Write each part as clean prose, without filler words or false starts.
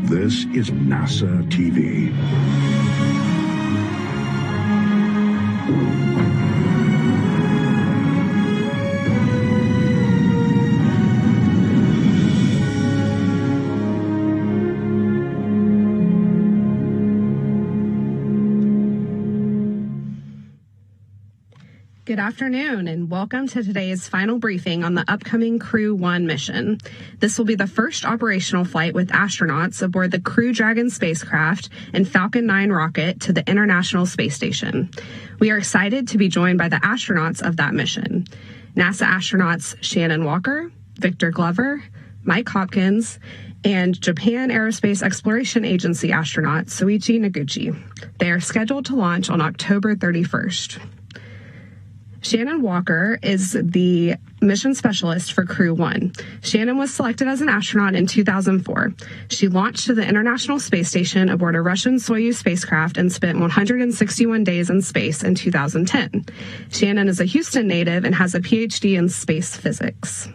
This is NASA TV. Good afternoon, and welcome to today's final briefing on the upcoming Crew 1 mission. This will be the first operational flight with astronauts aboard the Crew Dragon spacecraft and Falcon 9 rocket to the International Space Station. We are excited to be joined by the astronauts of that mission. NASA astronauts Shannon Walker, Victor Glover, Mike Hopkins, and Japan Aerospace Exploration Agency astronaut Soichi Noguchi. They are scheduled to launch on October 31st. Shannon Walker is the mission specialist for Crew 1. Shannon was selected as an astronaut in 2004. She launched to the International Space Station aboard a Russian Soyuz spacecraft and spent 161 days in space in 2010. Shannon is a Houston native and has a PhD in space physics.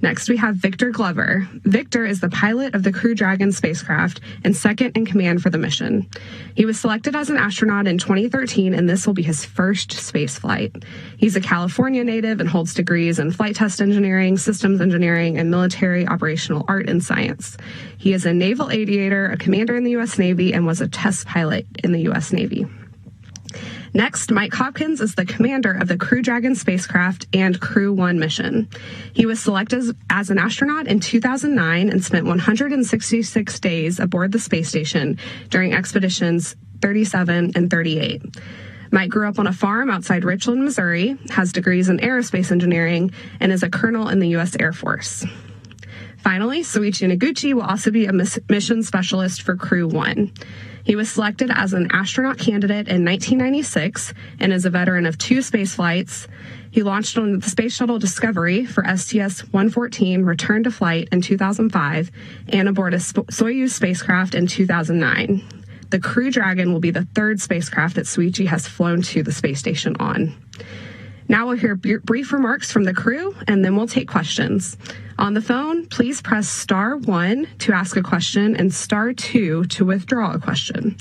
Next, we have Victor Glover. Victor is the pilot of the Crew Dragon spacecraft and second in command for the mission. He was selected as an astronaut in 2013, and this will be his first space flight. He's a California native and holds degrees in flight test engineering, systems engineering, and military operational art and science. He is a naval aviator, a commander in the U.S. Navy, and was a test pilot in the U.S. Navy. Next, Mike Hopkins is the commander of the Crew Dragon spacecraft and Crew 1 mission. He was selected as an astronaut in 2009 and spent 166 days aboard the space station during expeditions 37 and 38. Mike grew up on a farm outside Richland, Missouri, has degrees in aerospace engineering, and is a colonel in the U.S. Air Force. Finally, Soichi Noguchi will also be a mission specialist for Crew 1. He was selected as an astronaut candidate in 1996 and is a veteran of 2 space flights. He launched on the Space Shuttle Discovery for STS-114, returned to flight in 2005, and aboard a Soyuz spacecraft in 2009. The Crew Dragon will be the 3rd spacecraft that Soichi has flown to the space station on. Now we'll hear brief remarks from the crew, and then we'll take questions. On the phone, please press star 1 to ask a question and star 2 to withdraw a question.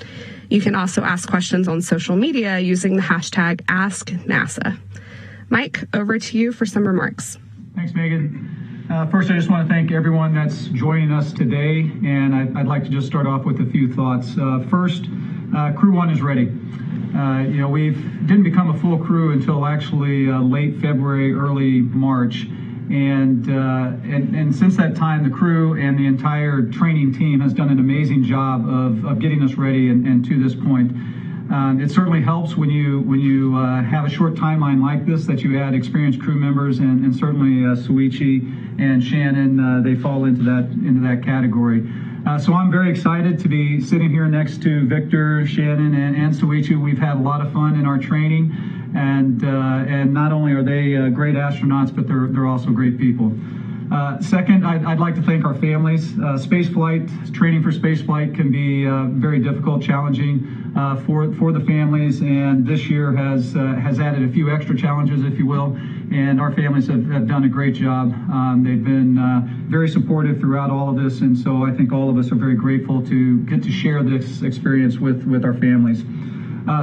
You can also ask questions on social media using the hashtag AskNASA. Mike, over to you for some remarks. Thanks, Megan. First, I just want to thank everyone that's joining us today, and I'd like to just start off with a few thoughts. First, Crew 1 is ready. We didn't become a full crew until actually late February, early March, and since that time, the crew and the entire training team has done an amazing job of getting us ready and to this point. It certainly helps when you have a short timeline like this that you add experienced crew members, and certainly Soichi and Shannon, they fall into that category. So I'm very excited to be sitting here next to Victor, Shannon, and Soichi. We've had a lot of fun in our training, and not only are they great astronauts, but they're also great people. Second, I'd like to thank our families. Training for spaceflight can be very difficult, challenging for the families, and this year has added a few extra challenges, if you will, and our families have done a great job. They've been very supportive throughout all of this, and so I think all of us are very grateful to get to share this experience with our families.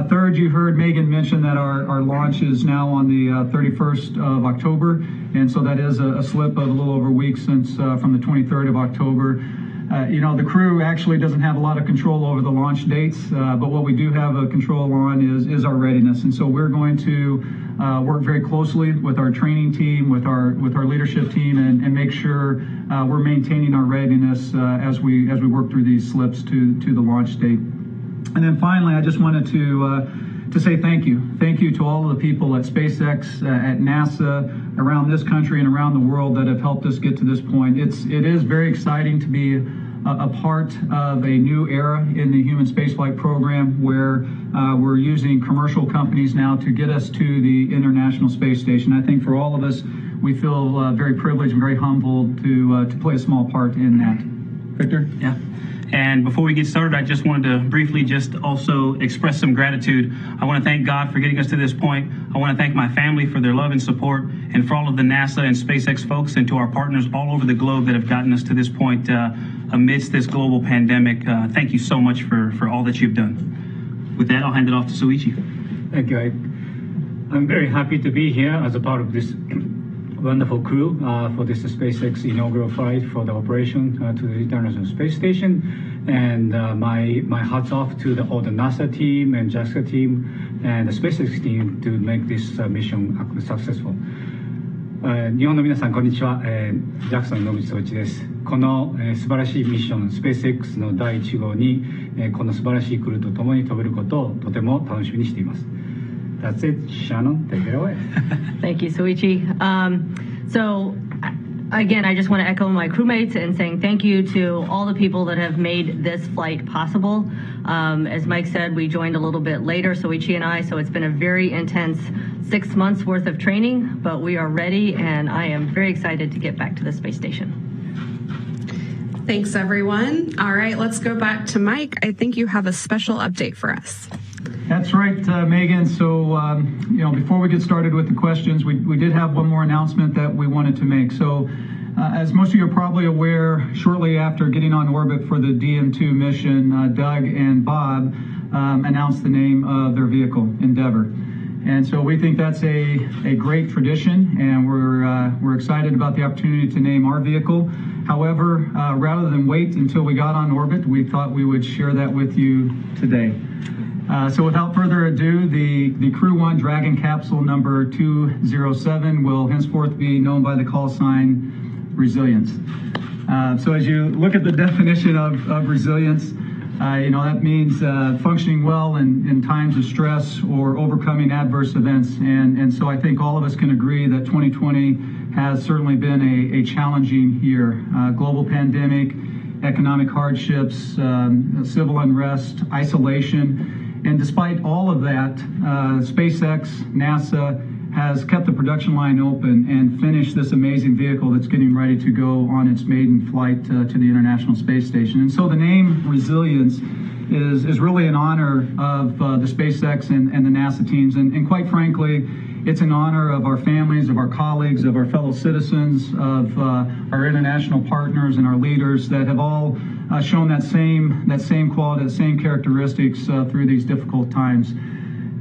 Third, you heard Megan mention that our launch is now on the 31st of October, and so that is a slip of a little over a week since from the 23rd of October. The crew actually doesn't have a lot of control over the launch dates, but what we do have a control on is our readiness, and so we're going to work very closely with our training team, with our leadership team, and make sure we're maintaining our readiness as we work through these slips to the launch date. And then finally, I just wanted to say thank you. Thank you to all of the people at SpaceX, at NASA, around this country and around the world that have helped us get to this point. It is very exciting to be a part of a new era in the human spaceflight program where we're using commercial companies now to get us to the International Space Station. I think for all of us, we feel very privileged and very humbled to play a small part in that. Victor? Yeah. And before we get started, I just wanted to briefly just also express some gratitude. I want to thank God for getting us to this point. I want to thank my family for their love and support, and for all of the NASA and SpaceX folks, and to our partners all over the globe that have gotten us to this point. amidst this global pandemic. Thank you so much for all that you've done. With that, I'll hand it off to Soichi. Thank you. I'm very happy to be here as a part of this wonderful crew for this SpaceX inaugural flight for the operation to the International Space Station. And my hats off to all the NASA team and JAXA team and the SpaceX team to make this mission successful. 日本の皆さんこんにちは、JAXA の野口聡一です。この、素晴らしいミッション SpaceX の第1号に、この素晴らしいクルーと共に飛べることをとても楽しみにしています。That's it. Shannon, take it away. Thank you, Soichi. So, again, I just want to echo my crewmates and saying thank you to all the people that have made this flight possible. As Mike said, we joined a little bit later, Soichi and I, so it's been a very intense 6 months worth of training, but we are ready, and I am very excited to get back to the space station. Thanks, everyone. All right, let's go back to Mike. I think you have a special update for us. That's right, Megan. So, before we get started with the questions, we did have one more announcement that we wanted to make. So, as most of you are probably aware, shortly after getting on orbit for the DM2 mission, Doug and Bob announced the name of their vehicle, Endeavour. And so we think that's a great tradition, and we're excited about the opportunity to name our vehicle. However, rather than wait until we got on orbit, we thought we would share that with you today. So without further ado, the Crew 1 Dragon capsule number 207 will henceforth be known by the call sign Resilience. So as you look at the definition of resilience, that means functioning well in times of stress or overcoming adverse events. And so I think all of us can agree that 2020 has certainly been a challenging year. Global pandemic, economic hardships, civil unrest, isolation. And despite all of that, SpaceX, NASA has kept the production line open and finished this amazing vehicle that's getting ready to go on its maiden flight to the International Space Station. And so the name Resilience is really in honor of the SpaceX and the NASA teams. And quite frankly, it's in honor of our families, of our colleagues, of our fellow citizens, of our international partners and our leaders that have all shown that same quality, the same characteristics through these difficult times.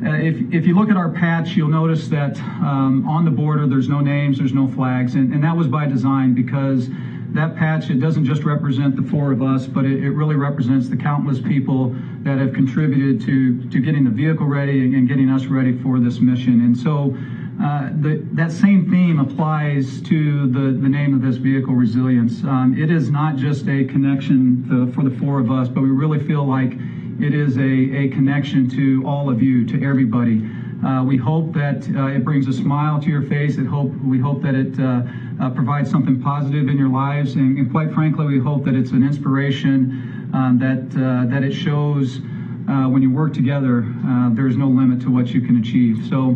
If you look at our patch, you'll notice that on the border there's no names, there's no flags, and that was by design because that patch, it doesn't just represent the four of us, but it really represents the countless people that have contributed to getting the vehicle ready and getting us ready for this mission. And so that same theme applies to the name of this vehicle, Resilience. It is not just a connection for the four of us, but we really feel like it is a connection to all of you, to everybody. We hope that it brings a smile to your face. We hope that it provides something positive in your lives. And quite frankly, we hope that it's an inspiration that it shows when you work together, there's no limit to what you can achieve. So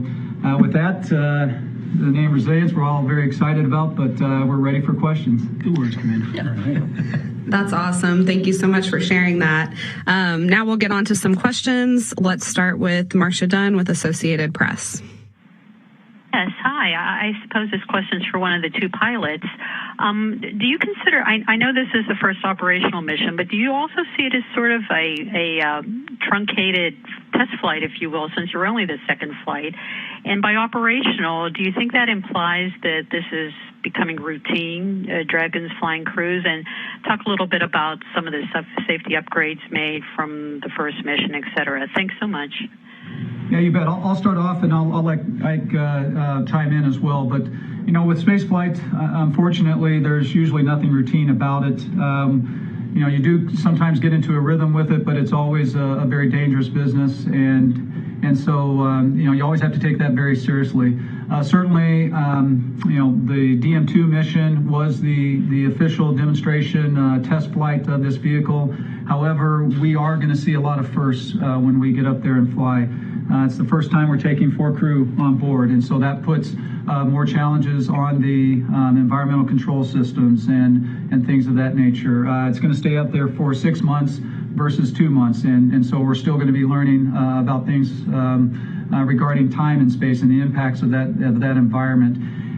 with that, the name Resilience, we're all very excited about, but we're ready for questions. Good words, Commander. Yeah. All right. That's awesome. Thank you so much for sharing that. Now we'll get on to some questions. Let's start with Marcia Dunn with Associated Press. Yes, hi. I suppose this question is for one of the two pilots. Do you consider, I know this is the first operational mission, but do you also see it as sort of a truncated test flight, if you will, since you're only the second flight? And by operational, do you think that implies that this is becoming routine, Dragon's flying crews? And talk a little bit about some of the safety upgrades made from the first mission, et cetera. Thanks so much. Yeah, you bet. I'll start off, and I'll let Ike chime in as well. But with spaceflight, unfortunately, there's usually nothing routine about it. You do sometimes get into a rhythm with it, but it's always a very dangerous business, and so you always have to take that very seriously. Certainly, the DM2 mission was the official demonstration test flight of this vehicle. However, we are going to see a lot of firsts when we get up there and fly. It's the first time we're taking 4 crew on board, and so that puts more challenges on the environmental control systems and things of that nature. It's going to stay up there for 6 months versus 2 months, and so we're still going to be learning about things regarding time and space and the impacts of that environment.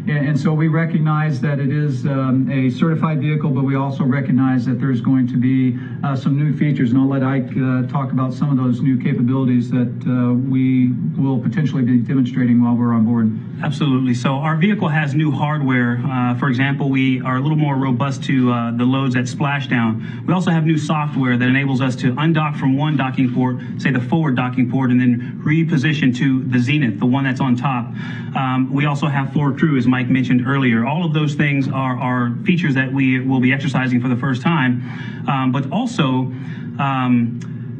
And so we recognize that it is a certified vehicle, but we also recognize that there's going to be some new features, and I'll let Ike talk about some of those new capabilities that we will potentially be demonstrating while we're on board. Absolutely. So our vehicle has new hardware. For example, we are a little more robust to the loads at splashdown. We also have new software that enables us to undock from one docking port, say the forward docking port, and then reposition to the zenith, the one that's on top. We also have floor crew, as Mike mentioned earlier. All of those things are features that we will be exercising for the first time. But also,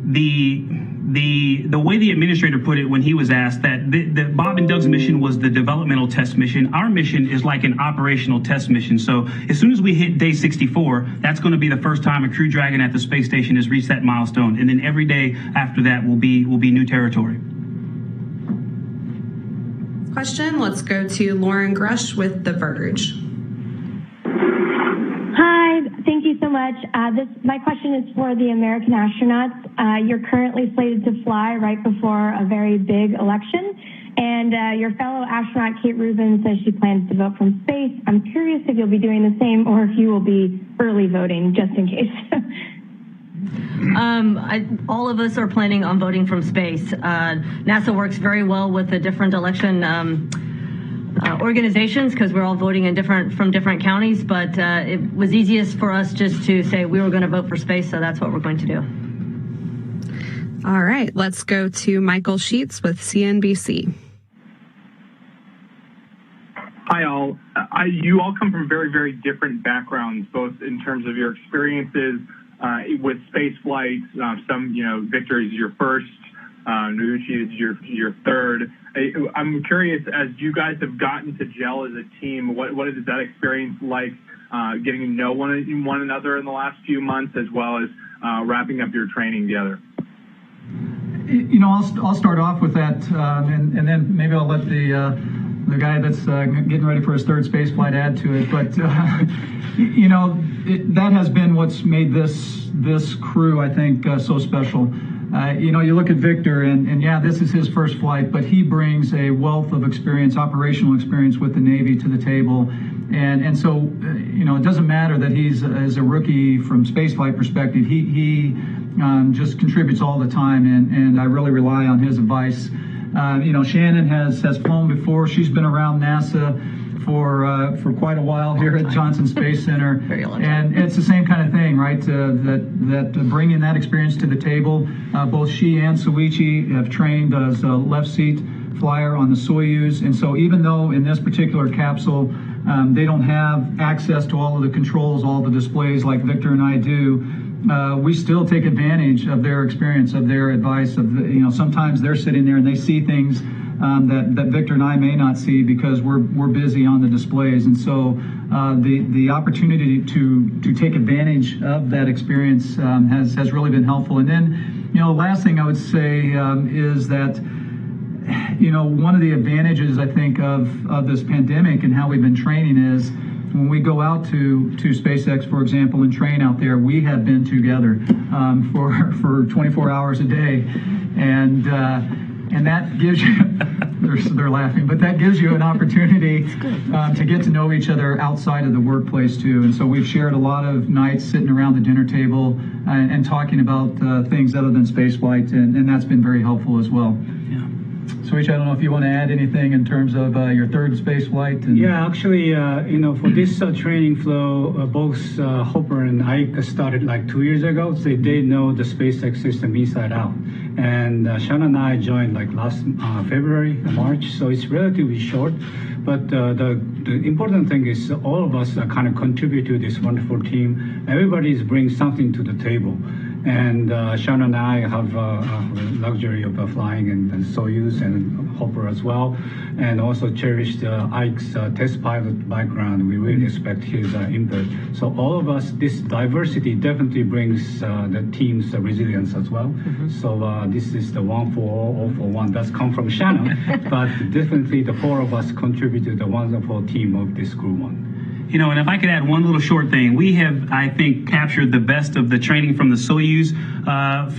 the way the administrator put it when he was asked that the Bob and Doug's mission was the developmental test mission, our mission is like an operational test mission. So as soon as we hit day 64, that's going to be the first time a Crew Dragon at the space station has reached that milestone. And then every day after that will be new territory. Question, let's go to Lauren Grush with The Verge. Hi, thank you so much. My question is for the American astronauts. You're currently slated to fly right before a very big election, and your fellow astronaut Kate Rubin says she plans to vote from space. I'm curious if you'll be doing the same or if you will be early voting, just in case. All of us are planning on voting from space. NASA works very well with the different election organizations because we're all voting from different counties, but it was easiest for us just to say we were going to vote for space, so that's what we're going to do. All right, let's go to Michael Sheets with CNBC. Hi, all. You all come from very, very different backgrounds, both in terms of your experiences with space flights. Victor is your first, Noguchi is your third. I'm curious, as you guys have gotten to gel as a team, what is that experience like, getting to know one another in the last few months, as well as wrapping up your training together? I'll start off with that, and then maybe I'll let the guy that's getting ready for his third space flight add to it. But that has been what's made this crew, I think, so special. You look at Victor, and yeah, this is his first flight, but he brings a wealth of experience, operational experience with the Navy to the table. And so, it doesn't matter that he's as a rookie from spaceflight perspective. He just contributes all the time, and I really rely on his advice. Shannon has flown before. She's been around NASA for quite a while here at Johnson Space Center, and it's the same kind of thing, right? That bringing that experience to the table. Both she and Soichi have trained as a left seat flyer on the Soyuz, and so even though in this particular capsule they don't have access to all of the controls, all the displays like Victor and I do, we still take advantage of their experience, of their advice. Sometimes they're sitting there and they see things that Victor and I may not see because we're busy on the displays. And so the opportunity to take advantage of that experience has really been helpful. And then, the last thing I would say is that, one of the advantages, I think, of this pandemic and how we've been training is when we go out to SpaceX, for example, and train out there, we have been together for 24 hours a day. And that gives you, they're laughing, but that gives you an opportunity to get to know each other outside of the workplace too. And so we've shared a lot of nights sitting around the dinner table and talking about things other than spaceflight, and that's been very helpful as well. Yeah. Soichi, I don't know if you want to add anything in terms of your third space flight. Yeah, actually, for this training flow, both Hopper and Ike started like 2 years ago. So they know the SpaceX system inside out. And Shannon and I joined like last February, March. So it's relatively short. But the important thing is all of us kind of contribute to this wonderful team. Everybody is bringing something to the table. And Shannon and I have the luxury of flying in Soyuz and Hopper as well, and also cherished Ike's test pilot background. We really respect his input. So all of us, this diversity definitely brings the team's resilience as well. Mm-hmm. So this is the one for all for one. That's come from Shannon, but definitely the four of us contribute to the wonderful team of this Crew One. And if I could add one little short thing, we have, I think, captured the best of the training from the Soyuz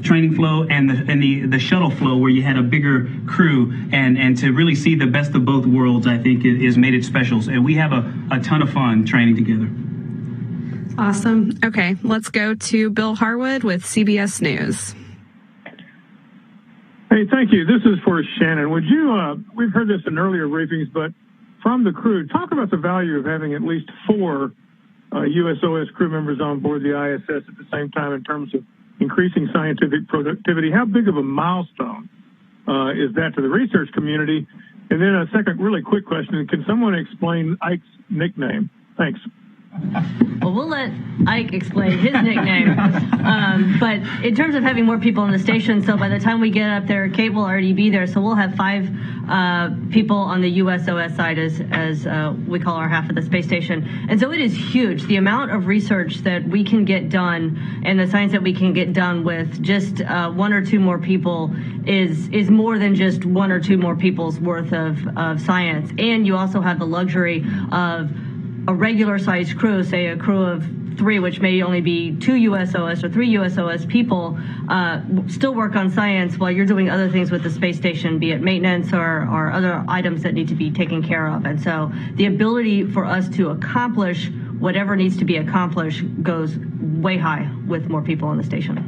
training flow and the shuttle flow, where you had a bigger crew, and to really see the best of both worlds, I think, is made it special. And we have a ton of fun training together. Awesome. Okay, let's go to Bill Harwood with CBS News. Hey, thank you. This is for Shannon. Would you, we've heard this in earlier briefings, but from the crew, talk about the value of having at least 4 USOS crew members on board the ISS at the same time in terms of increasing scientific productivity. How big of a milestone is that to the research community? And then a second really quick question, can someone explain Ike's nickname? Thanks. Well, we'll let Ike explain his nickname. But in terms of having more people on the station, so by the time we get up there, Kate will already be there. So we'll have 5 people on the USOS side, as we call our half of the space station. And so it is huge. The amount of research that we can get done and the science that we can get done with just 1 or 2 more people is more than just 1 or 2 more people's worth of science. And you also have the luxury of a regular sized crew, say a crew of 3, which may only be 2 USOS or 3 USOS people, still work on science while you're doing other things with the space station, be it maintenance or other items that need to be taken care of. And so the ability for us to accomplish whatever needs to be accomplished goes way high with more people on the station.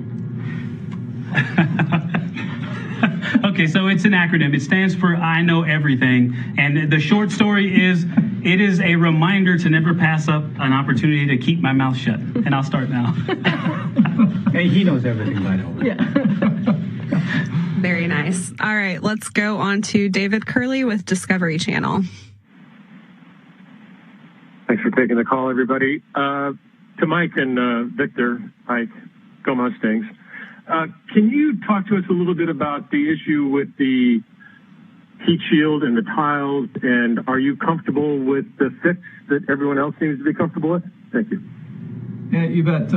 Okay, so it's an acronym. It stands for I Know Everything. And the short story is, it is a reminder to never pass up an opportunity to keep my mouth shut. And I'll start now. Hey, he knows everything, by the way. Yeah. Very nice. All right, let's go on to David Curley with Discovery Channel. Thanks for taking the call, everybody. To Mike and Victor, Ike, go Mustangs. Can you talk to us a little bit about the issue with the heat shield and the tiles, and are you comfortable with the fix that everyone else seems to be comfortable with? Thank you. Yeah, you bet.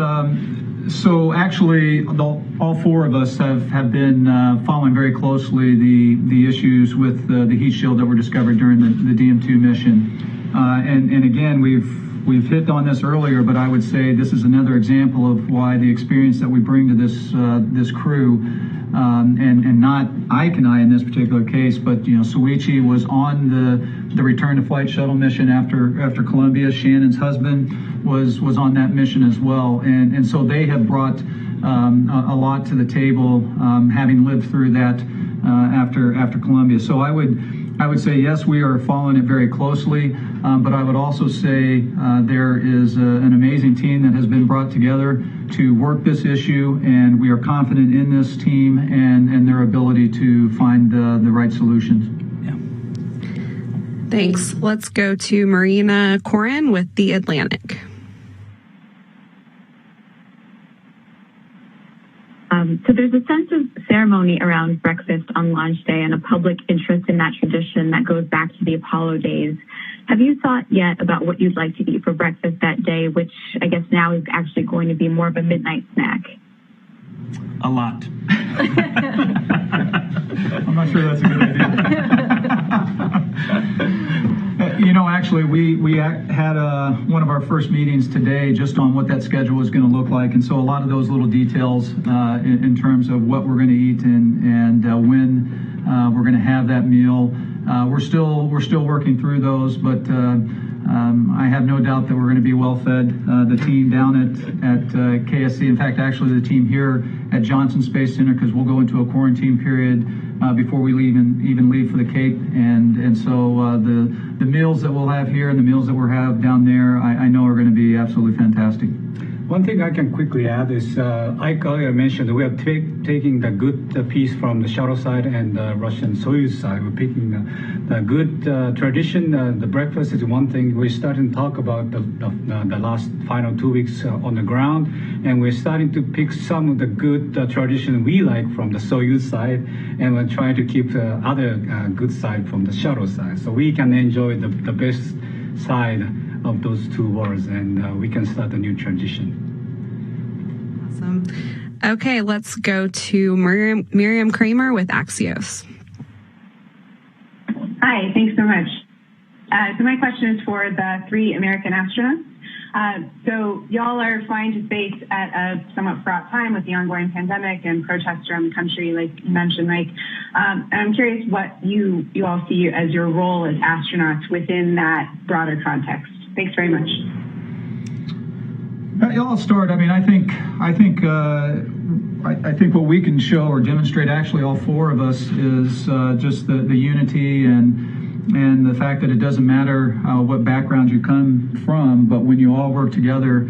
So actually, all 4 of us have been following very closely the issues with the heat shield that were discovered during the DM2 mission. And again, we've hit on this earlier, but I would say this is another example of why the experience that we bring to this crew, and not Ike and I in this particular case, but Soichi was on the return to flight shuttle mission after Columbia. Shannon's husband was on that mission as well, and so they have brought a lot to the table, having lived through that after Columbia. So I would say yes, we are following it very closely, but I would also say there is an amazing team that has been brought together to work this issue, and we are confident in this team and their ability to find the right solutions. Yeah. Thanks. Let's go to Marina Corin with The Atlantic. So there's a sense of ceremony around breakfast on launch day and a public interest in that tradition that goes back to the Apollo days. Have you thought yet about what you'd like to eat for breakfast that day, which I guess now is actually going to be more of a midnight snack? A lot. I'm not sure that's a good idea. Actually, we had one of our first meetings today just on what that schedule is going to look like, and so a lot of those little details in terms of what we're going to eat and when we're going to have that meal, we're still working through those, but I have no doubt that we're going to be well fed. The team down at KSC, in fact, actually the team here at Johnson Space Center, because we'll go into a quarantine period before we even leave for the Cape, and so the meals that we'll have here and the meals that we'll have down there, I know are going to be absolutely fantastic. One thing I can quickly add is Ike earlier mentioned we are taking the good piece from the shuttle side and the Russian Soyuz side. We're picking the good tradition. The breakfast is one thing. We're starting to talk about the last final 2 weeks on the ground, and we're starting to pick some of the good tradition we like from the Soyuz side, and we're trying to keep the other good side from the shuttle side, so we can enjoy the best side of those 2 worlds, and we can start a new transition. Awesome. Okay, let's go to Miriam Kramer with Axios. Hi, thanks so much. So my question is for the 3 American astronauts. So y'all are flying to space at a somewhat fraught time with the ongoing pandemic and protests around the country, like you mentioned, Mike. And I'm curious what you all see as your role as astronauts within that broader context. Thanks very much. I'll start. I mean, I think what we can show or demonstrate, actually, all 4 of us, is just the unity and the fact that it doesn't matter what background you come from, but when you all work together,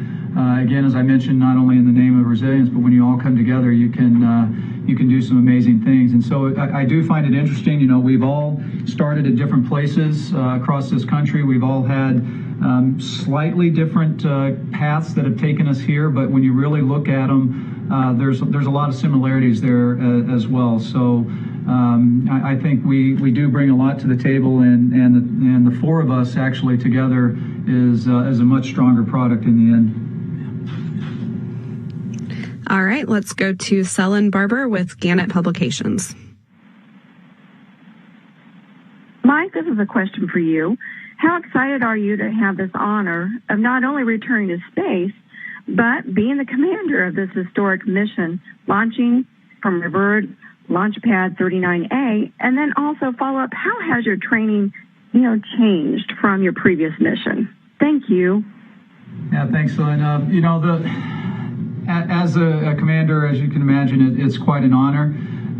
again, as I mentioned, not only in the name of resilience, but when you all come together, you can do some amazing things. And so I do find it interesting. You know, we've all started at different places across this country. We've all had slightly different paths that have taken us here, but when you really look at them, there's a lot of similarities there as well. So I think we do bring a lot to the table, and the 4 of us actually together is a much stronger product in the end. All right, let's go to Selen Barber with Gannett Publications. Mike, this is a question for you. How excited are you to have this honor of not only returning to space, but being the commander of this historic mission, launching from revered Launch Pad 39A, and then also follow up, how has your training, changed from your previous mission? Thank you. Yeah, thanks, Lynn. As a commander, as you can imagine, it's quite an honor.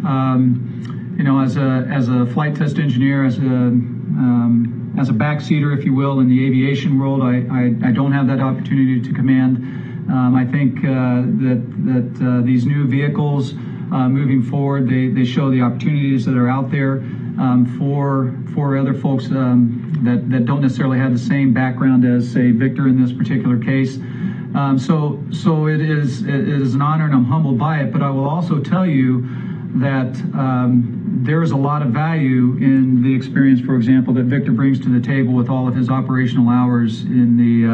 As a flight test engineer, as a backseater, if you will, in the aviation world, I don't have that opportunity to command. I think that these new vehicles moving forward, they show the opportunities that are out there for other folks that don't necessarily have the same background as, say, Victor in this particular case. So it is an honor, and I'm humbled by it. But I will also tell you that there is a lot of value in the experience, for example, that Victor brings to the table with all of his operational hours in the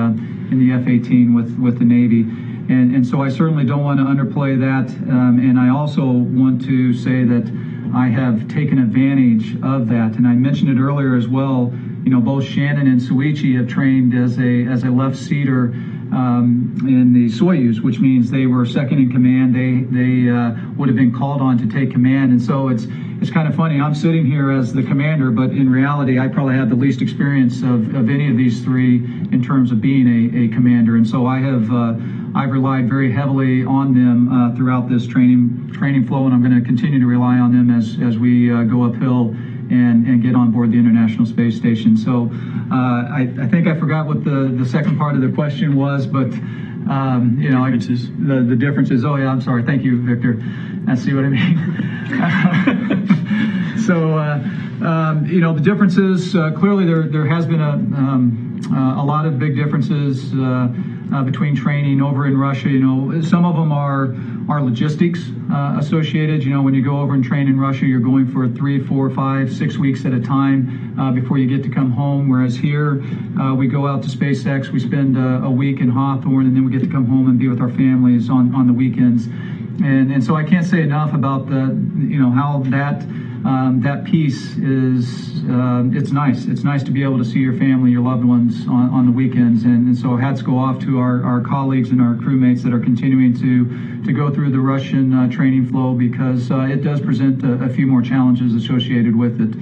F-18 with the Navy. And so I certainly don't want to underplay that. And I also want to say that I have taken advantage of that. And I mentioned it earlier as well. Both Shannon and Soichi have trained as a left seater in the Soyuz, which means they were second in command. They would have been called on to take command. And so it's kind of funny. I'm sitting here as the commander, but in reality, I probably have the least experience of any of these 3 in terms of being a commander. And so I've relied very heavily on them throughout this training flow, and I'm going to continue to rely on them as we go uphill and get on board the International Space Station. So I think I forgot what the second part of the question was, but differences. The differences. Oh yeah, I'm sorry. Thank you, Victor. I see what I mean. So the differences. Clearly, there has been a lot of big differences between training over in Russia. Some of them are logistics associated. When you go over and train in Russia, you're going for 3, 4, 5, 6 weeks at a time before you get to come home. Whereas here, we go out to SpaceX, we spend a week in Hawthorne, and then we get to come home and be with our families on the weekends. And so I can't say enough about how that piece is. It's nice. It's nice to be able to see your family, your loved ones on the weekends. And so hats go off to our colleagues and our crewmates that are continuing to go through the Russian training flow, because it does present a few more challenges associated with it.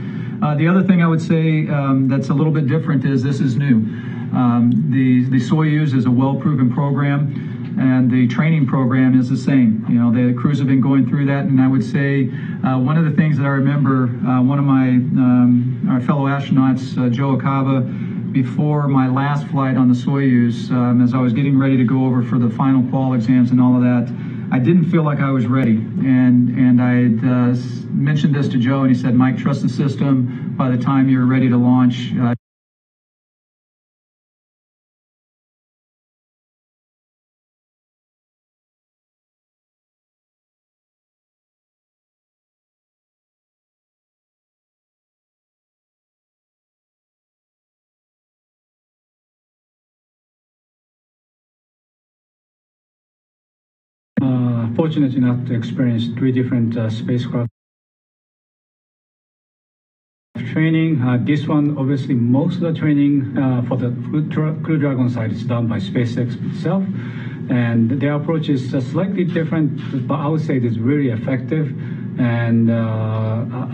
The other thing I would say that's a little bit different is this is new. The Soyuz is a well-proven program, and the training program is the same. The crews have been going through that, and I would say one of the things that I remember, one of our fellow astronauts, Joe Akaba, before my last flight on the Soyuz, as I was getting ready to go over for the final qual exams and all of that, I didn't feel like I was ready. And I mentioned this to Joe, and he said, "Mike, trust the system. By the time you're ready to launch, fortunate enough to experience 3 different spacecraft training. This one, obviously, most of the training for the Crew Dragon side is done by SpaceX itself. And their approach is slightly different, but I would say it is really effective. And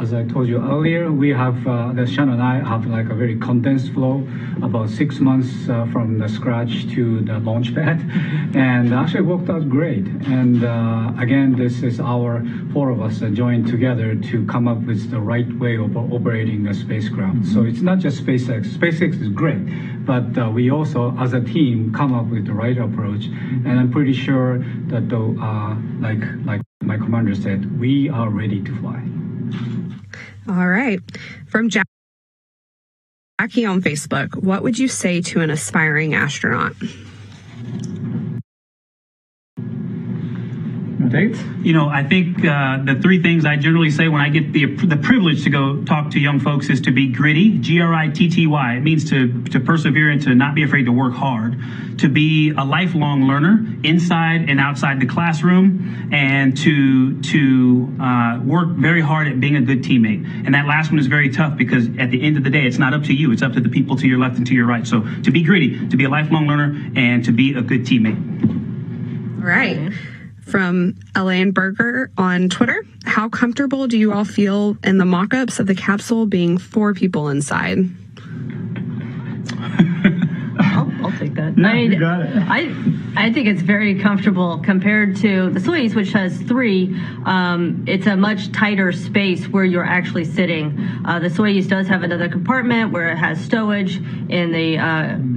as I told you earlier, we have, Shannon and I have like a very condensed flow, about 6 months from the scratch to the launch pad. And actually worked out great. And again, this is our 4 of us joined together to come up with the right way of operating the spacecraft. So it's not just SpaceX. SpaceX is great, but we also, as a team, come up with the right approach. And I'm pretty sure that like my commander said, we are ready to fly. All right. From Jackie on Facebook, what would you say to an aspiring astronaut? You know, I think the 3 things I generally say when I get the privilege to go talk to young folks is to be gritty, Gritty. It means to persevere and to not be afraid to work hard, to be a lifelong learner inside and outside the classroom, and to work very hard at being a good teammate. And that last one is very tough because at the end of the day, it's not up to you. It's up to the people to your left and to your right. So to be gritty, to be a lifelong learner, and to be a good teammate. All right. From Elaine Berger on Twitter, how comfortable do you all feel in the mock-ups of the capsule being 4 people inside? I'll take that. Yeah, you got it. I think it's very comfortable compared to the Soyuz, which has 3. It's a much tighter space where you're actually sitting. The Soyuz does have another compartment where it has stowage. In the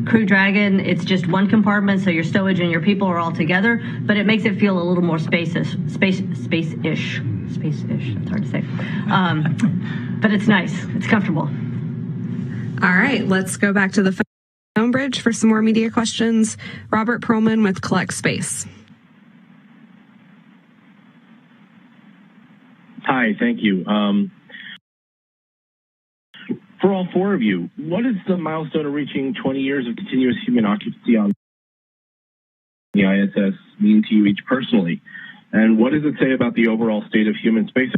Crew Dragon, it's just one compartment, so your stowage and your people are all together. But it makes it feel a little more space-ish. Space-ish. It's hard to say. But it's nice. It's comfortable. All right, let's go back to the phone bridge for some more media questions. Robert Perlman with Collect Space. Hi, thank you. For all 4 of you, what is the milestone of reaching 20 years of continuous human occupancy on the ISS mean to you each personally? And what does it say about the overall state of human space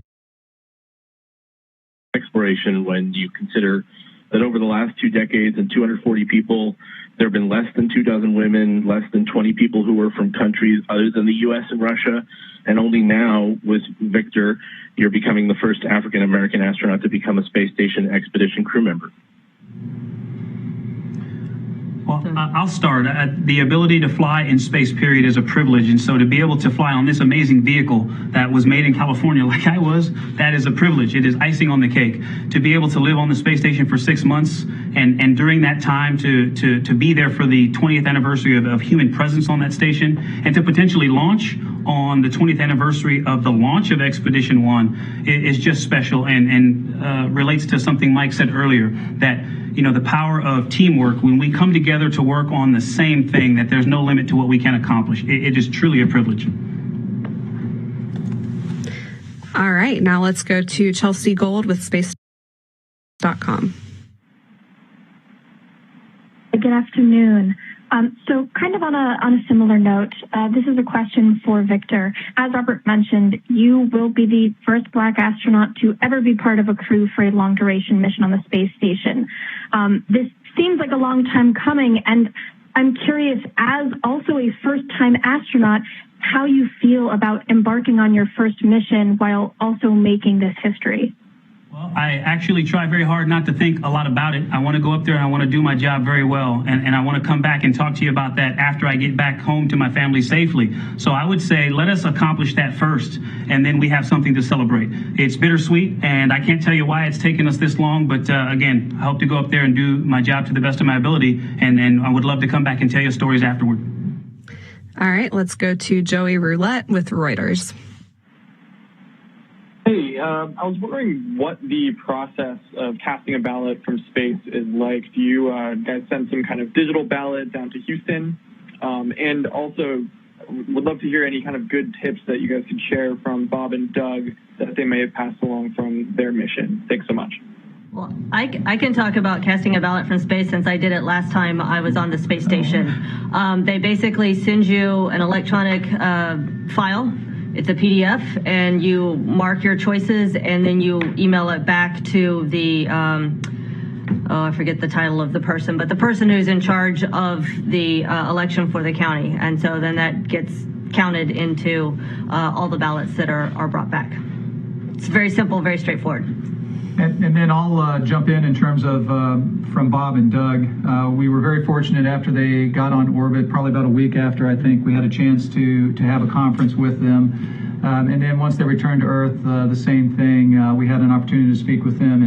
exploration when you consider that over the last 2 decades and 240 people, there have been less than 24 women, less than 20 people who were from countries other than the U.S. and Russia, and only now, with Victor, you're becoming the first African-American astronaut to become a space station expedition crew member. Well, I'll start. The ability to fly in space, period, is a privilege. And so to be able to fly on this amazing vehicle that was made in California like I was, that is a privilege. It is icing on the cake. To be able to live on the space station for 6 months and during that time to be there for the 20th anniversary of human presence on that station, and to potentially launch on the 20th anniversary of the launch of Expedition 1 is just special and relates to something Mike said earlier, that you know, the power of teamwork, when we come together to work on the same thing, that there's no limit to what we can accomplish. It is truly a privilege. All right, now let's go to Chelsea Gold with space.com. Good afternoon. So kind of on a similar note, this is a question for Victor. As Robert mentioned, you will be the first Black astronaut to ever be part of a crew for a long-duration mission on the space station. This seems like a long time coming, and I'm curious, as also a first-time astronaut, how you feel about embarking on your first mission while also making this history. Well, I actually try very hard not to think a lot about it. I want to go up there and I want to do my job very well. And I want to come back and talk to you about that after I get back home to my family safely. So I would say let us accomplish that first, and then we have something to celebrate. It's bittersweet, and I can't tell you why it's taken us this long. But again, I hope to go up there and do my job to the best of my ability. And I would love to come back and tell you stories afterward. All right, let's go to Joey Roulette with Reuters. Hey, I was wondering what the process of casting a ballot from space is like. Do you guys send some kind of digital ballot down to Houston? And also, would love to hear any kind of good tips that you guys could share from Bob and Doug that they may have passed along from their mission. Thanks so much. Well, I can talk about casting a ballot from space since I did it last time I was on the space station. They basically send you an electronic file. it's a PDF, and you mark your choices, and then you email it back to the, I forget the title of the person, but the person who's in charge of the election for the county. And so then that gets counted into all the ballots that are brought back. It's very simple, very straightforward. And then I'll jump in terms of from Bob and Doug. We were very fortunate after they got on orbit, probably about a week after, I think, we had a chance to have a conference with them. And then once they returned to Earth, the same thing. We had an opportunity to speak with them.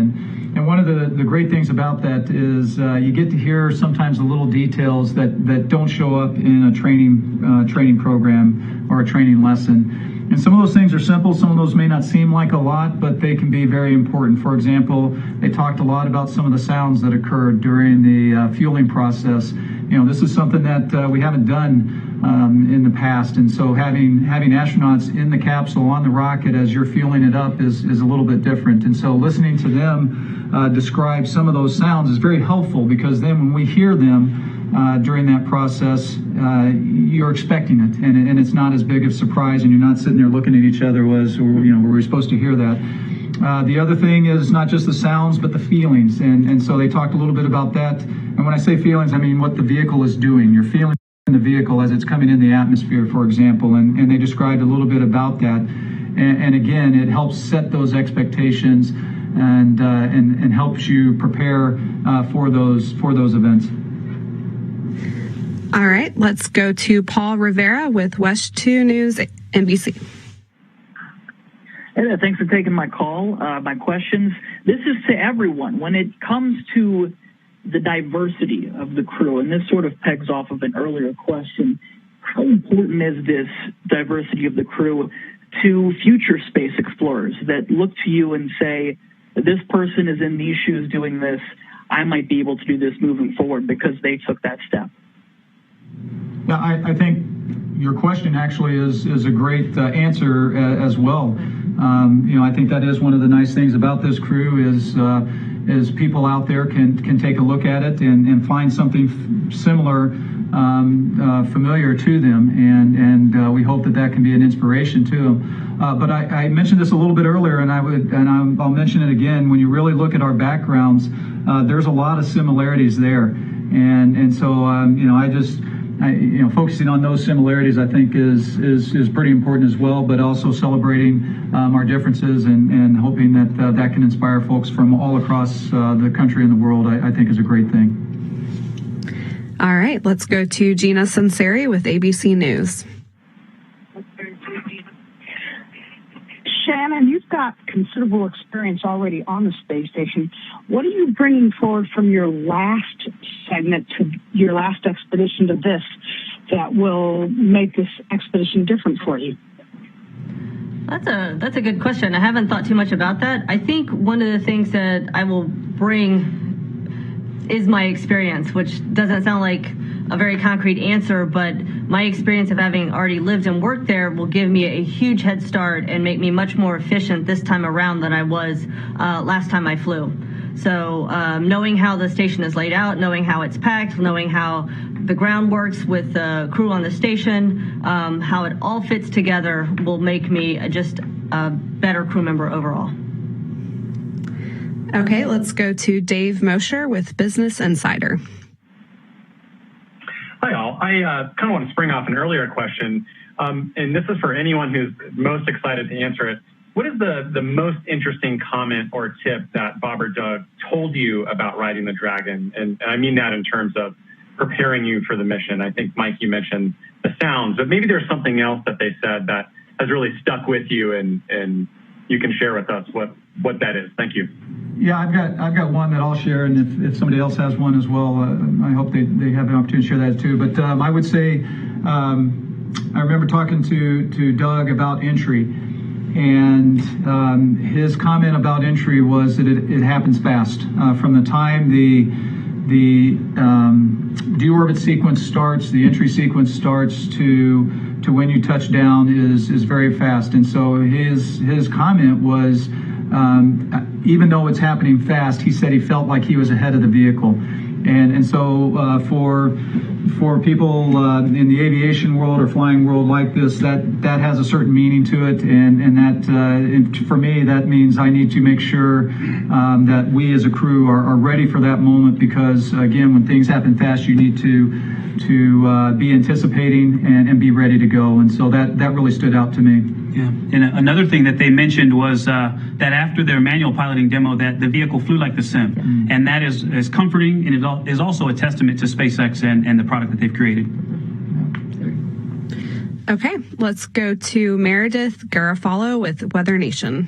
And one of the great things about that is you get to hear sometimes the little details that don't show up in a training program or a training lesson. And some of those things are simple. Some of those may not seem like a lot, but they can be very important. For example, they talked a lot about some of the sounds that occurred during the fueling process. You know, this is something that we haven't done in the past. And so having astronauts in the capsule on the rocket as you're fueling it up is a little bit different. And so listening to them describe some of those sounds is very helpful, because then when we hear them during that process, you're expecting it, and it's not as big of a surprise, and you're not sitting there looking at each other were we supposed to hear that. The other thing is not just the sounds, but the feelings, and so they talked a little bit about that. And when I say feelings, I mean what the vehicle is doing. You're feeling the vehicle as it's coming in the atmosphere, for example, and they described a little bit about that. And again, it helps set those expectations and helps you prepare for those events. All right, let's go to Paul Rivera with West 2 News, NBC. Hey there, thanks for taking my call, my questions. This is to everyone. When it comes to the diversity of the crew, and this sort of pegs off of an earlier question, how important is this diversity of the crew to future space explorers that look to you and say, this person is in these shoes doing this, I might be able to do this moving forward because they took that step? Yeah, I think your question actually is a great answer as well. I think that is one of the nice things about this crew is people out there can take a look at it and find something similar, familiar to them, and we hope that can be an inspiration to them. But I mentioned this a little bit earlier, and I'll mention it again. When you really look at our backgrounds, there's a lot of similarities there, and so focusing on those similarities, I think, is pretty important as well, but also celebrating our differences and hoping that can inspire folks from all across the country and the world, I think is a great thing. All right, let's go to Gina Sunseri with ABC News. Shannon, you've got considerable experience already on the space station. What are you bringing forward from your last segment to your last expedition to this that will make this expedition different for you? That's a good question. I haven't thought too much about that. I think one of the things that I will bring is my experience, which doesn't sound like a very concrete answer, but my experience of having already lived and worked there will give me a huge head start and make me much more efficient this time around than I was last time I flew. So knowing how the station is laid out, knowing how it's packed, knowing how the ground works with the crew on the station, how it all fits together will make me just a better crew member overall. Okay, let's go to Dave Mosher with Business Insider. Hi, all. I kind of want to spring off an earlier question, and this is for anyone who's most excited to answer it. What is the most interesting comment or tip that Bob or Doug told you about riding the Dragon? And I mean that in terms of preparing you for the mission. I think, Mike, you mentioned the sounds, but maybe there's something else that they said that has really stuck with you, and you can share with us what that is. Thank you. Yeah, I've got one that I'll share, and if somebody else has one as well, I hope they have an opportunity to share that too. But I would say I remember talking to Doug about entry, and his comment about entry was that it happens fast. From the time the deorbit sequence starts, the entry sequence starts to when you touch down is very fast. And so his comment was, even though it's happening fast, he said he felt like he was ahead of the vehicle. And so for for people in the aviation world or flying world like this, that has a certain meaning to it, and that for me that means I need to make sure that we as a crew are ready for that moment, because again, when things happen fast, you need to be anticipating and be ready to go, and so that really stood out to me. Yeah, and another thing that they mentioned was that after their manual piloting demo, that the vehicle flew like the sim, and that is comforting, and it is also a testament to SpaceX and the product that they've created. Okay, let's go to Meredith Garofalo with Weather Nation.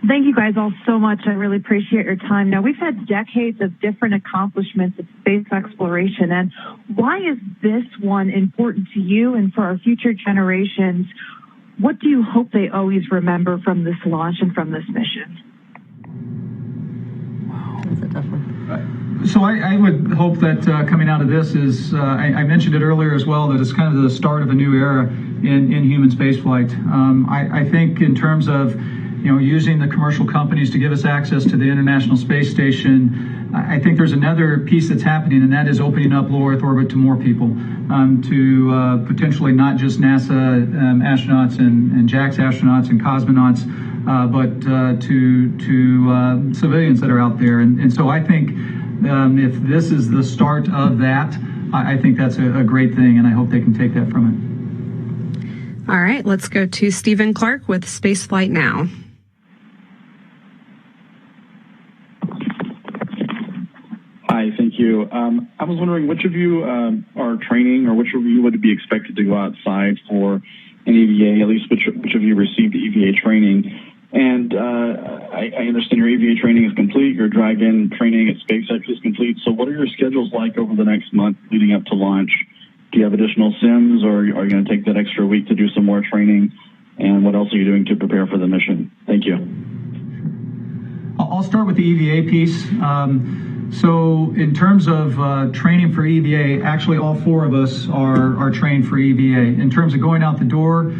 Thank you guys all so much. I really appreciate your time. Now, we've had decades of different accomplishments of space exploration, and why is this one important to you and for our future generations? What do you hope they always remember from this launch and from this mission? Wow, that's a tough one. So I would hope that coming out of this is, I mentioned it earlier as well, that it's kind of the start of a new era in human spaceflight. I think in terms of using the commercial companies to give us access to the International Space Station, I think there's another piece that's happening, and that is opening up low Earth orbit to more people, to potentially not just NASA astronauts and JAXA astronauts and cosmonauts, but to civilians that are out there. And so I think if this is the start of that, I think that's a great thing, and I hope they can take that from it. All right, let's go to Stephen Clark with Spaceflight Now. Hi, thank you. I was wondering which of you are training, or which of you would be expected to go outside for an EVA, at least which of you received EVA training. And I understand your EVA training is complete, your drive-in training at SpaceX is complete. So what are your schedules like over the next month leading up to launch? Do you have additional sims, or are you going to take that extra week to do some more training? And what else are you doing to prepare for the mission? Thank you. I'll start with the EVA piece. So in terms of training for EVA, actually all four of us are trained for EVA. In terms of going out the door,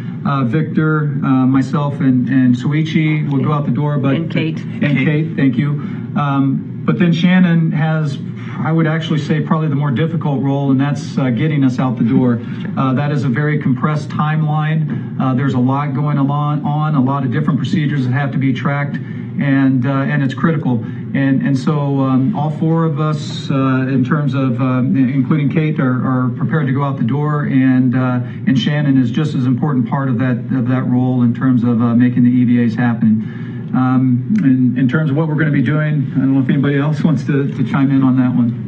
Victor, myself, and Soichi will go out the door. And Kate. Kate, thank you. But then Shannon has, I would actually say, probably the more difficult role, and that's getting us out the door. That is a very compressed timeline. There's a lot going on, a lot of different procedures that have to be tracked, and it's critical. And so all four of us, in terms of including Kate, are prepared to go out the door, and Shannon is just as important part of that role in terms of making the EVAs happen. In terms of what we're going to be doing, I don't know if anybody else wants to chime in on that one.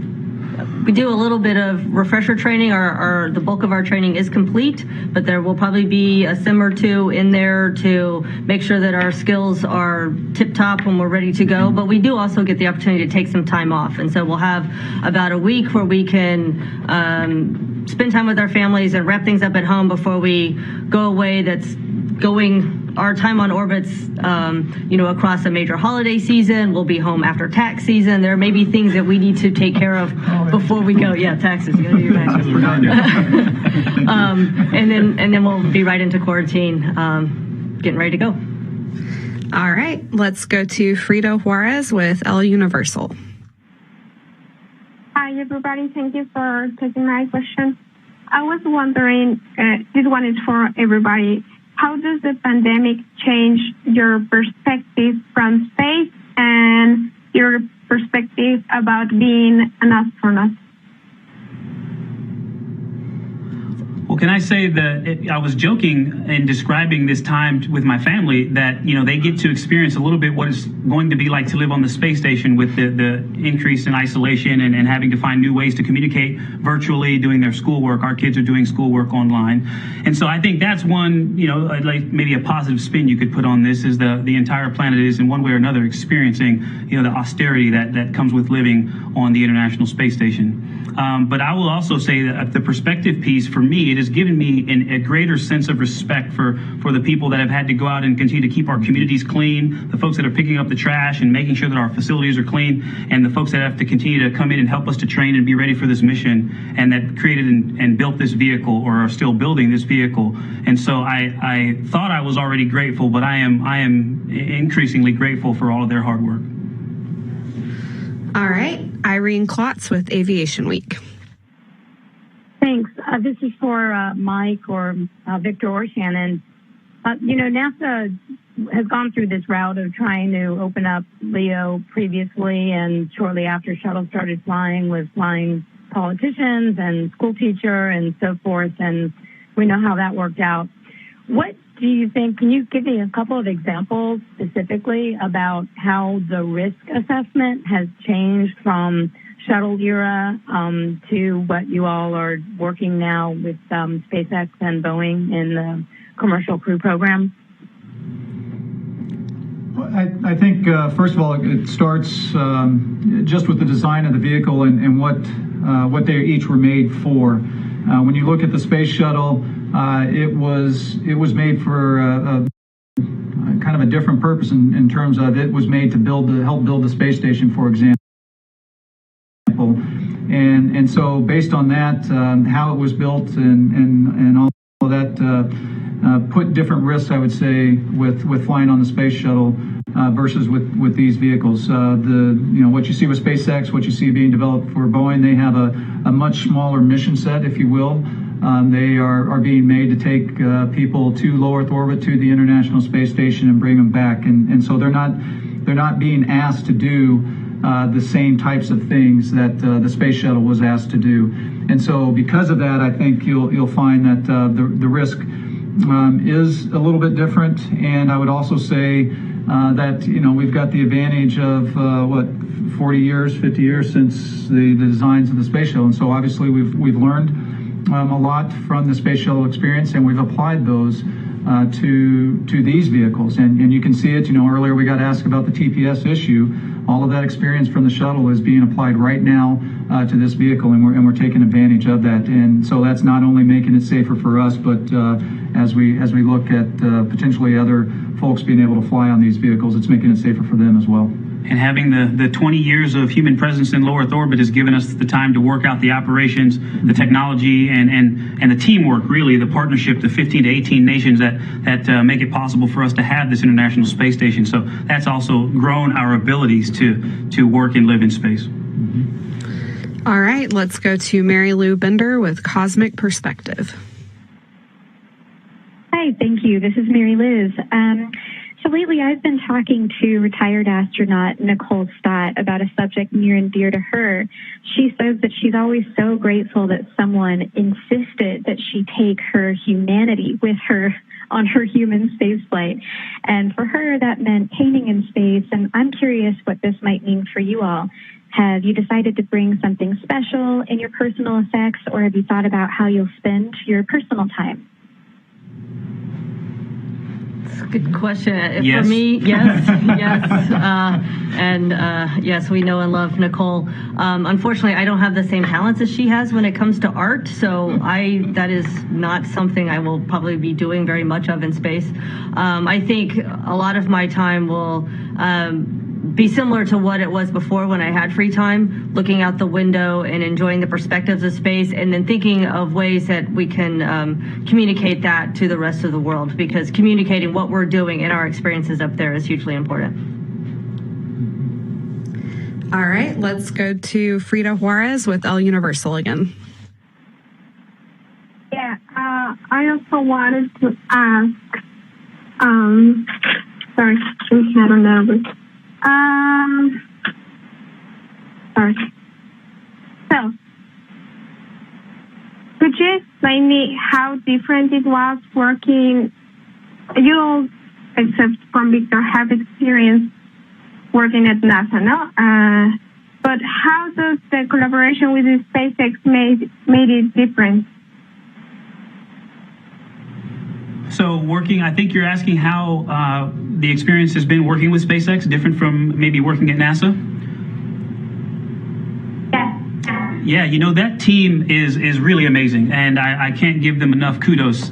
We do a little bit of refresher training. The bulk of our training is complete, but there will probably be a sim or two in there to make sure that our skills are tip-top when we're ready to go. But we do also get the opportunity to take some time off. And so we'll have about a week where we can spend time with our families and wrap things up at home before we go away. That's going our time on orbits, across a major holiday season. We'll be home after tax season. There may be things that we need to take care of before we go. Yeah, taxes. You gotta do your taxes. and then we'll be right into quarantine, getting ready to go. All right, let's go to Frida Juarez with El Universal. Hi, everybody. Thank you for taking my question. I was wondering, this one is for everybody. How does the pandemic change your perspective from space and your perspective about being an astronaut? Well, can I say that I was joking in describing this time with my family that, they get to experience a little bit what it's going to be like to live on the space station with the increase in isolation and having to find new ways to communicate virtually, doing their schoolwork. Our kids are doing schoolwork online. And so I think that's one, like maybe a positive spin you could put on this is the entire planet is in one way or another experiencing, the austerity that comes with living on the International Space Station. But I will also say that the perspective piece, for me, it has given me a greater sense of respect for the people that have had to go out and continue to keep our communities clean, the folks that are picking up the trash and making sure that our facilities are clean, and the folks that have to continue to come in and help us to train and be ready for this mission, and that created and built this vehicle or are still building this vehicle. And so I thought I was already grateful, but I am increasingly grateful for all of their hard work. All right, Irene Klotz with Aviation Week. Thanks. This is for Mike or Victor or Shannon. NASA has gone through this route of trying to open up LEO previously, and shortly after shuttle started flying with flying politicians and school teacher and so forth, and we know how that worked out. What do you think, can you give me a couple of examples specifically about how the risk assessment has changed from shuttle era to what you all are working now with SpaceX and Boeing in the commercial crew program? I think, first of all, it starts just with the design of the vehicle and what they each were made for. When you look at the space shuttle, it was made for kind of a different purpose in terms of it was made to help build the space station, for example. And so based on that, how it was built and all of that put different risks, I would say, with flying on the space shuttle versus with these vehicles. What you see with SpaceX, what you see being developed for Boeing, they have a much smaller mission set, if you will. They are being made to take people to low Earth orbit, to the International Space Station, and bring them back. And so they're not being asked to do the same types of things that the space shuttle was asked to do. And so because of that, I think you'll find that the risk is a little bit different. And I would also say that we've got the advantage of 40 years, 50 years since the designs of the space shuttle. And so obviously we've learned a lot from the space shuttle experience, and we've applied those to these vehicles. And you can see it, earlier we got asked about the TPS issue. All of that experience from the shuttle is being applied right now to this vehicle, and we're taking advantage of that. And so that's not only making it safer for us, but as we look at potentially other folks being able to fly on these vehicles, it's making it safer for them as well. And having the 20 years of human presence in low Earth orbit has given us the time to work out the operations, the technology, and the teamwork, really, the partnership, the 15 to 18 nations that make it possible for us to have this International Space Station. So that's also grown our abilities to work and live in space. Mm-hmm. All right, let's go to Mary Lou Bender with Cosmic Perspective. Hi, thank you. This is Mary Liz. So lately I've been talking to retired astronaut Nicole Stott about a subject near and dear to her. She says that she's always so grateful that someone insisted that she take her humanity with her on her human spaceflight. And for her, that meant painting in space. And I'm curious what this might mean for you all. Have you decided to bring something special in your personal effects, or have you thought about how you'll spend your personal time? Good question. Yes. For me, yes, yes. Yes, we know and love Nicole. Unfortunately, I don't have the same talents as she has when it comes to art, so that is not something I will probably be doing very much of in space. I think a lot of my time will be similar to what it was before when I had free time, looking out the window and enjoying the perspectives of space, and then thinking of ways that we can communicate that to the rest of the world, because communicating what we're doing and our experiences up there is hugely important. All right, let's go to Frida Juarez with El Universal again. Yeah, I also wanted to ask, sorry, I'm kind of nervous. Sorry. So, could you explain me how different it was working? You, except from Victor, have experience working at NASA, no? But how does the collaboration with the SpaceX made it different? So I think you're asking how the experience has been working with SpaceX, different from maybe working at NASA? Yeah, that team is really amazing, and I can't give them enough kudos.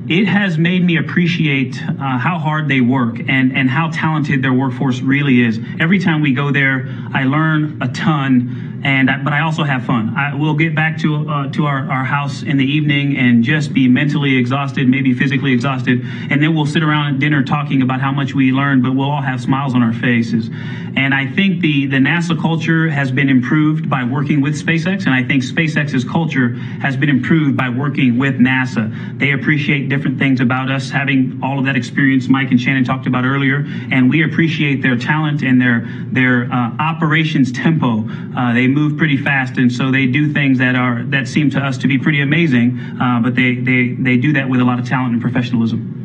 It has made me appreciate how hard they work and how talented their workforce really is. Every time we go there, I learn a ton. But I also have fun. We'll get back to our house in the evening and just be mentally exhausted, maybe physically exhausted, and then we'll sit around at dinner talking about how much we learned, but we'll all have smiles on our faces. And I think the NASA culture has been improved by working with SpaceX, and I think SpaceX's culture has been improved by working with NASA. They appreciate different things about us, having all of that experience Mike and Shannon talked about earlier, and we appreciate their talent and their operations tempo. They move pretty fast, and so they do things that seem to us to be pretty amazing, but they do that with a lot of talent and professionalism.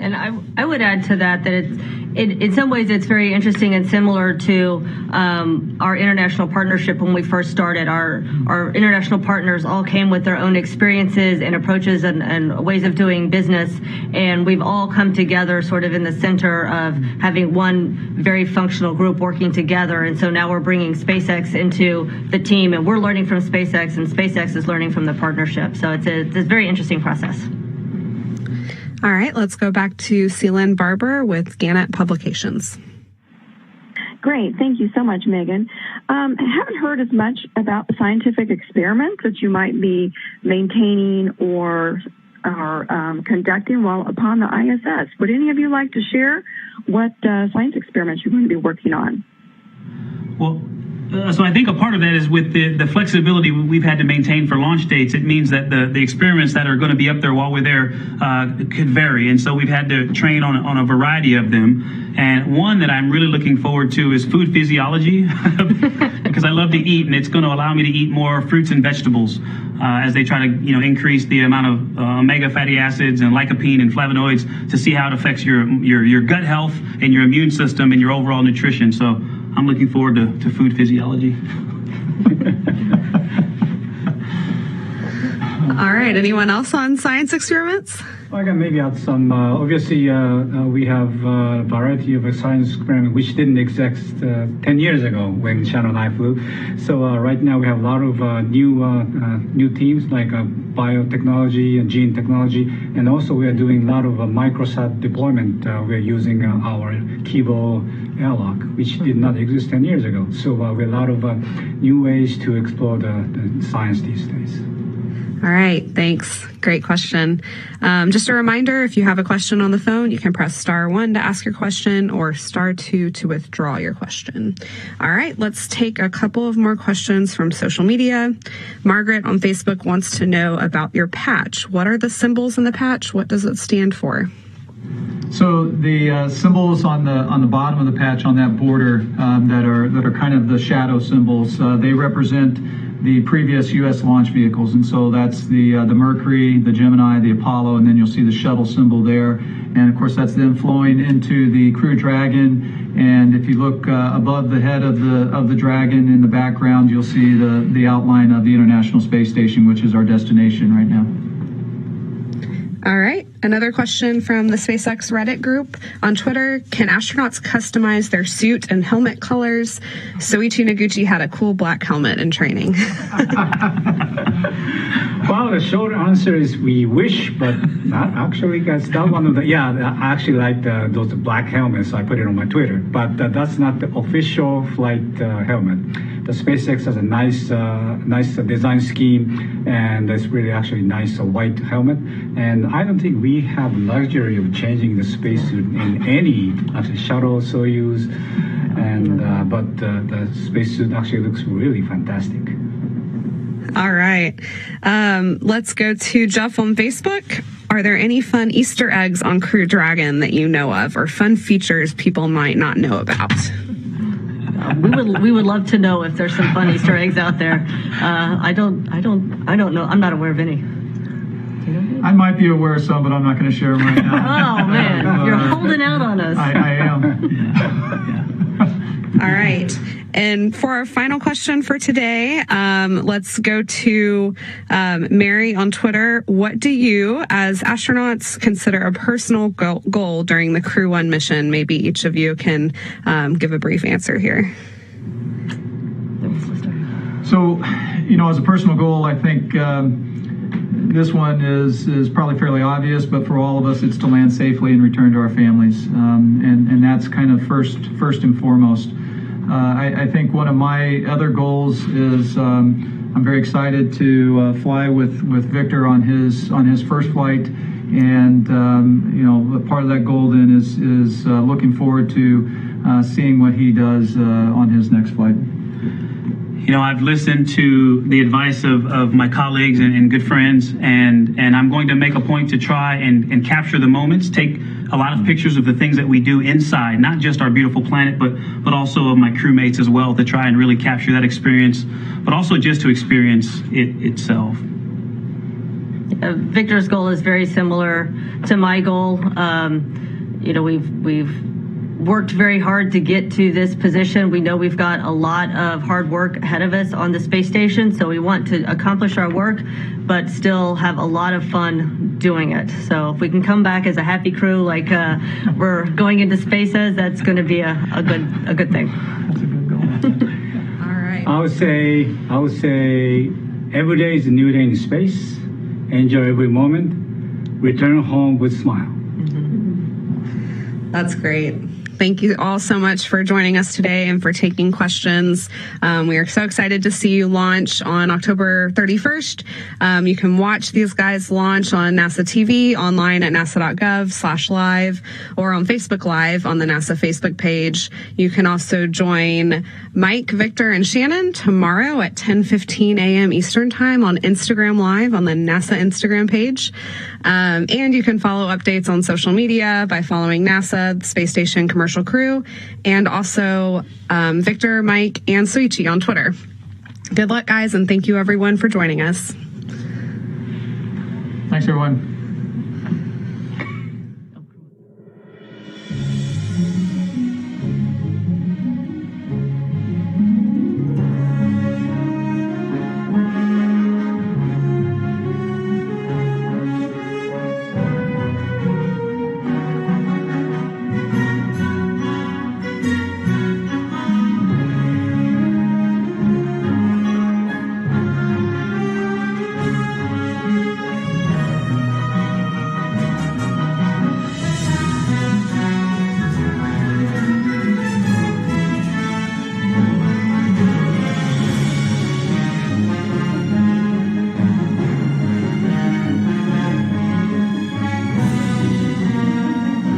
And I would add to that in some ways it's very interesting and similar to our international partnership when we first started. Our international partners all came with their own experiences and approaches and ways of doing business, and we've all come together sort of in the center of having one very functional group working together. And so now we're bringing SpaceX into the team, and we're learning from SpaceX, and SpaceX is learning from the partnership. So it's a very interesting process. All right, let's go back to Seelan Barber with Gannett Publications. Great. Thank you so much, Megan. I haven't heard as much about the scientific experiments that you might be maintaining or conducting while upon the ISS. Would any of you like to share what science experiments you're going to be working on? Well, so I think a part of that is with the flexibility we've had to maintain for launch dates. It means that the experiments that are going to be up there while we're there could vary. And so we've had to train on a variety of them. And one that I'm really looking forward to is food physiology, because I love to eat, and it's going to allow me to eat more fruits and vegetables as they try to increase the amount of omega fatty acids and lycopene and flavonoids to see how it affects your gut health and your immune system and your overall nutrition. So I'm looking forward to food physiology. All right. Anyone else on science experiments? I can maybe add some. Obviously, we have a variety of science experiments which didn't exist 10 years ago when Shannon and I flew. So right now we have a lot of new teams like biotechnology and gene technology, and also we are doing a lot of microsat deployment. We're using our Kibo airlock, which did not exist 10 years ago. So we have a lot of new ways to explore the science these days. All right, thanks. Great question. Just a reminder, if you have a question on the phone, you can press *1 to ask your question or *2 to withdraw your question. All right, let's take a couple of more questions from social media. Margaret on Facebook wants to know about your patch. What are the symbols in the patch? What does it stand for? So the symbols on the bottom of the patch on that border that are kind of the shadow symbols, they represent the previous U.S. launch vehicles, and so that's the Mercury, the Gemini, the Apollo, and then you'll see the shuttle symbol there. And of course, that's then flowing into the Crew Dragon. And if you look above the head of the Dragon in the background, you'll see the outline of the International Space Station, which is our destination right now. All right. Another question from the SpaceX Reddit group on Twitter. Can astronauts customize their suit and helmet colors? Soichi Noguchi had a cool black helmet in training. Well, the short answer is we wish, but not actually. That's not one of the. Yeah, I actually like those black helmets. I put it on my Twitter, but that's not the official flight helmet. The SpaceX has a nice design scheme, and it's really actually nice white helmet. And I don't think we have luxury of changing the spacesuit in any actually shuttle, Soyuz, and but the spacesuit actually looks really fantastic. All right. Let's go to Jeff on Facebook. Are there any fun Easter eggs on Crew Dragon that you know of, or fun features people might not know about? We would love to know if there's some fun Easter eggs out there. I don't know. I'm not aware of any. I might be aware of some, but I'm not going to share them right now. Oh man, you're holding out on us. I am. All right. And for our final question for today, let's go to Mary on Twitter. What do you, as astronauts, consider a personal goal during the Crew 1 mission? Maybe each of you can give a brief answer here. So, as a personal goal, I think this one is probably fairly obvious, but for all of us, it's to land safely and return to our families. And that's kind of first and foremost. I think one of my other goals is I'm very excited to fly with Victor on his first flight, and part of that goal then is looking forward to seeing what he does on his next flight. I've listened to the advice of my colleagues and good friends, and I'm going to make a point to try and capture the moments, take a lot of pictures of the things that we do inside, not just our beautiful planet, but also of my crewmates as well, to try and really capture that experience, but also just to experience it itself. Victor's goal is very similar to my goal. We've worked very hard to get to this position. We know we've got a lot of hard work ahead of us on the space station, so we want to accomplish our work, but still have a lot of fun doing it. So if we can come back as a happy crew like we're going into space as, that's going to be a good thing. That's a good goal. All right. I would say every day is a new day in space. Enjoy every moment. Return home with smile. That's great. Thank you all so much for joining us today and for taking questions. We are so excited to see you launch on October 31st. You can watch these guys launch on NASA TV, online at nasa.gov/live, or on Facebook Live on the NASA Facebook page. You can also join Mike, Victor, and Shannon tomorrow at 10:15 a.m. Eastern Time on Instagram Live on the NASA Instagram page. And you can follow updates on social media by following NASA, the Space Station Commercial Crew, and also Victor, Mike, and Soichi on Twitter. Good luck, guys, and thank you, everyone, for joining us. Thanks, everyone.